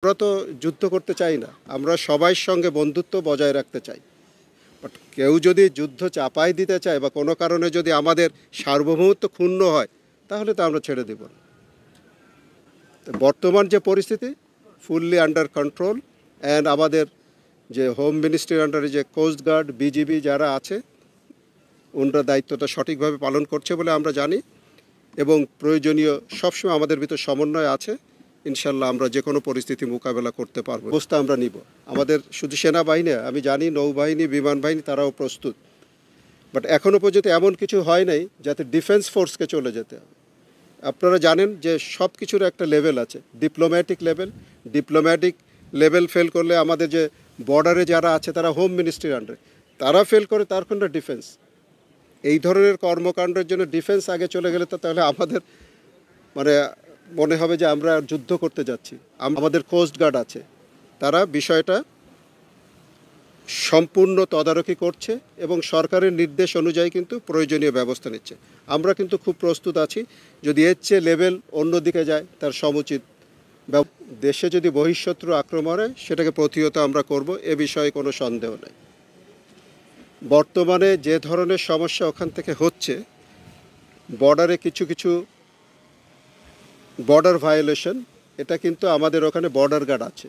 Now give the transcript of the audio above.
আমরা তো যুদ্ধ করতে চাই না, আমরা সবাইয়ের সঙ্গে বন্ধুত্ব বজায় রাখতে চাই। বাট কেউ যদি যুদ্ধ চাপাই দিতে চায় বা কোনো কারণে যদি আমাদের সার্বভৌমত্ব ক্ষুণ্ণ হয়, তাহলে তো আমরা ছেড়ে দেব না। তো বর্তমান যে পরিস্থিতি ফুললি আন্ডার কন্ট্রোল, অ্যান্ড আমাদের যে হোম মিনিস্ট্রির আন্ডারে যে কোস্ট গার্ড, বিজিবি যারা আছে, ওনারা দায়িত্বটা সঠিকভাবে পালন করছে বলে আমরা জানি, এবং প্রয়োজনীয় সবসময় আমাদের ভিতর সমন্বয় আছে। ইনশাল্লাহ আমরা যে কোনো পরিস্থিতি মোকাবেলা করতে পারবো, ব্যবস্থা আমরা নিব। আমাদের শুধু সেনাবাহিনী, আমি জানি নৌবাহিনী, বিমান বাহিনী তারাও প্রস্তুত। বাট এখনও পর্যন্ত এমন কিছু হয় নাই যাতে ডিফেন্স ফোর্সকে চলে যেতে হবে। আপনারা জানেন যে সব কিছুর একটা লেভেল আছে, ডিপ্লোম্যাটিক লেভেল ফেল করলে আমাদের যে বর্ডারে যারা আছে তারা হোম মিনিস্ট্রির আন্ডারে, তারা ফেল করে তার কোনো ডিফেন্স। এই ধরনের কর্মকাণ্ডের জন্য ডিফেন্স আগে চলে গেলে তো তাহলে আমাদের মনে হবে যে আমরা যুদ্ধ করতে যাচ্ছি। আমাদের কোস্ট গার্ড আছে, তারা বিষয়টা সম্পূর্ণ তদারকি করছে এবং সরকারের নির্দেশ অনুযায়ী কিন্তু প্রয়োজনীয় ব্যবস্থা নিচ্ছে। আমরা কিন্তু খুব প্রস্তুত আছি, যদি এর চেয়ে লেভেল অন্যদিকে যায় তার সমুচিত দেশে যদি বহিঃশত্রু আক্রমণ হয় সেটাকে প্রতিহত আমরা করব, এ বিষয়ে কোনো সন্দেহ নেই। বর্তমানে যে ধরনের সমস্যা ওখান থেকে হচ্ছে, বর্ডারে কিছু বর্ডার ভায়োলেশন, এটা কিন্তু আমাদের ওখানে বর্ডার গার্ড আছে,